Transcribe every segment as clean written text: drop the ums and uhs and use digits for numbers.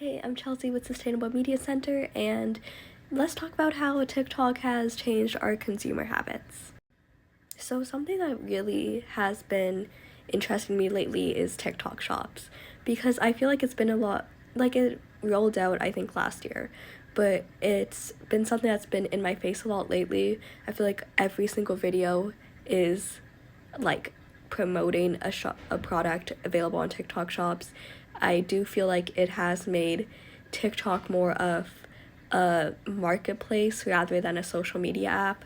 Hey, I'm Chelsea with SustainableMedia.Center, and let's talk about how TikTok has changed our consumer habits. So something that really has been interesting me lately is TikTok shops, because I feel like it's been a lot, like it rolled out I think last year, but it's been something that's been in my face a lot lately. I feel like every single video is like promoting a product available on TikTok shops. I do feel like it has made TikTok more of a marketplace rather than a social media app,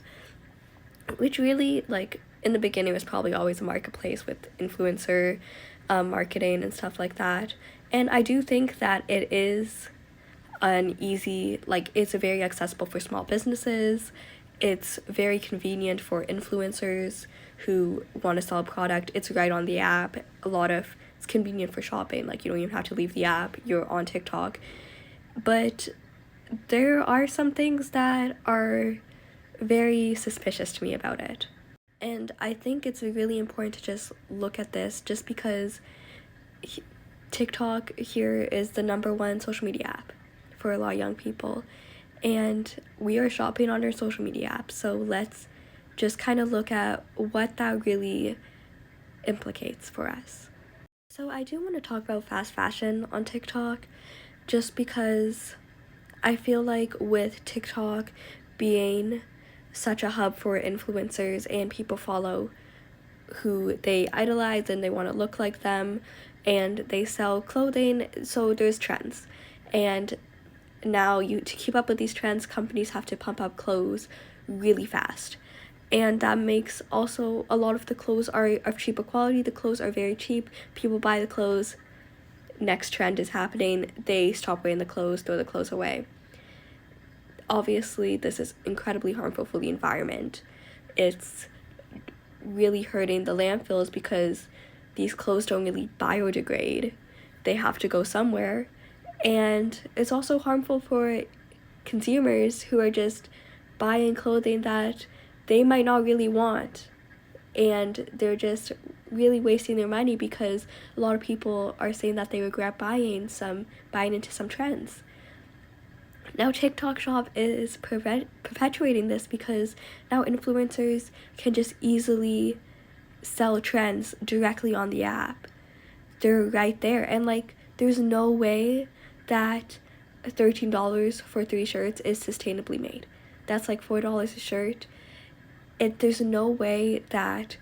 which really, like, in the beginning was probably always a marketplace with influencer marketing and stuff like that. And I do think that it is it's very accessible for small businesses. It's very convenient for influencers who want to sell a product. It's right on the app. It's convenient for shopping. Like, you don't even have to leave the app. You're on TikTok. But there are some things that are very suspicious to me about it. And I think it's really important to just look at this just because TikTok here is the #1 social media app for a lot of young people. And we are shopping on our social media app. So let's just kind of look at what that really implicates for us. So I do want to talk about fast fashion on TikTok just because I feel like with TikTok being such a hub for influencers and people follow who they idolize and they want to look like them, and they sell clothing, so there's trends. And now to keep up with these trends, companies have to pump up clothes really fast. And that makes also a lot of the clothes are of cheaper quality. The clothes are very cheap. People buy the clothes. Next trend is happening. They stop wearing the clothes, throw the clothes away. Obviously, this is incredibly harmful for the environment. It's really hurting the landfills because these clothes don't really biodegrade. They have to go somewhere. And it's also harmful for consumers who are just buying clothing that they might not really want. And they're just really wasting their money because a lot of people are saying that they regret buying into some trends. Now TikTok Shop is perpetuating this because now influencers can just easily sell trends directly on the app. They're right there, and there's no way that $13 for 3 shirts is sustainably made. That's like $4 a shirt. There's no way that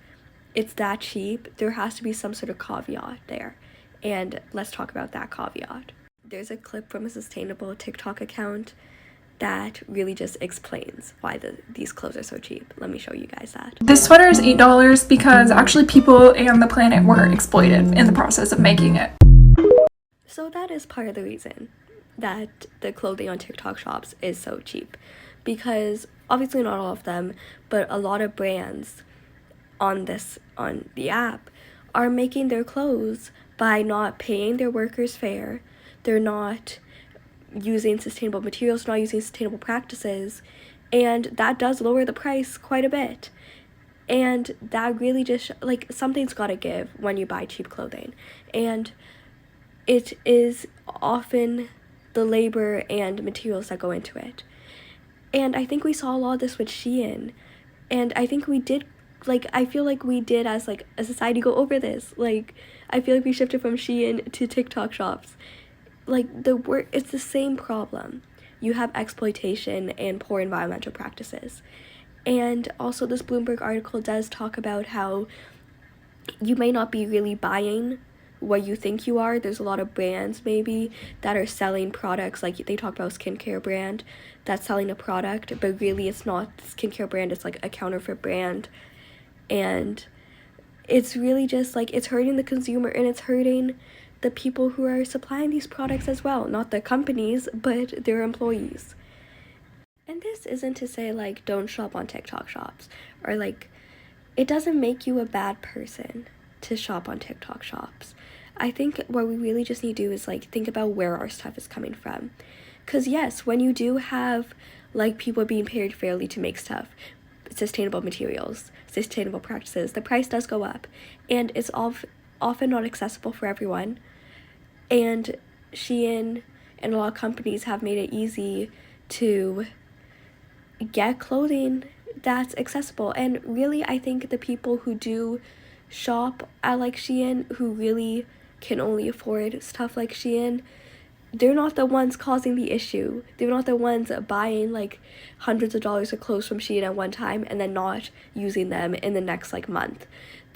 it's that cheap. There has to be some sort of caveat there, and let's talk about that caveat. There's a clip from a sustainable TikTok account that really just explains why these clothes are so cheap. Let me show you guys that. This sweater is $8 because actually people and the planet were exploited in the process of making it. So that is part of the reason that the clothing on TikTok shops is so cheap, because obviously not all of them, but a lot of brands on the app are making their clothes by not paying their workers fair. They're not using sustainable materials, not using sustainable practices, and that does lower the price quite a bit. And that really just, something's gotta give when you buy cheap clothing. And it is often the labor and materials that go into it. And I think we saw a lot of this with Shein. And I think we did, I feel like we did as, a society go over this. I feel like we shifted from Shein to TikTok shops. It's the same problem. You have exploitation and poor environmental practices. And also this Bloomberg article does talk about how you may not be really buying what you think you are. There's a lot of brands maybe that are selling products, like they talk about a skincare brand that's selling a product, but really it's not a skincare brand, it's like a counterfeit brand. And it's really just it's hurting the consumer, and it's hurting the people who are supplying these products as well. Not the companies, but their employees. And this isn't to say don't shop on TikTok shops, or it doesn't make you a bad person to shop on TikTok shops. I think what we really just need to do is think about where our stuff is coming from. Because yes, when you do have people being paid fairly to make stuff, sustainable materials, sustainable practices, the price does go up, and it's often not accessible for everyone. And Shein and a lot of companies have made it easy to get clothing that's accessible. And really, I think the people who do shop at like Shein, who really can only afford stuff like Shein, they're not the ones causing the issue. They're not the ones buying like hundreds of dollars of clothes from Shein at one time and then not using them in the next like month.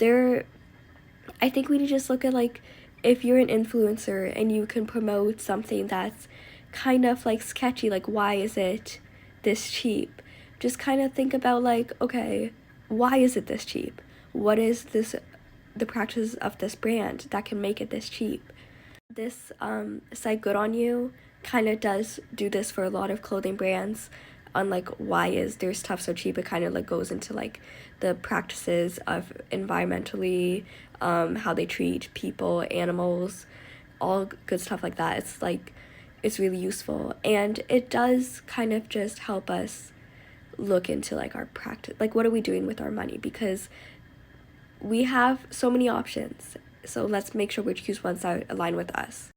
I think we need to just look at like, if you're an influencer and you can promote something that's kind of like sketchy, like why is it this cheap? Just kind of think about like, okay, why is it this cheap? What is the practice of this brand that can make it this cheap? This site Good On You kind of does do this for a lot of clothing brands on like why is their stuff so cheap. It kind of like goes into like the practices of environmentally, how they treat people, animals, all good stuff like that. It's like, it's really useful, and it does kind of just help us look into like our practice, like what are we doing with our money, because we have so many options. So let's make sure we choose ones that align with us.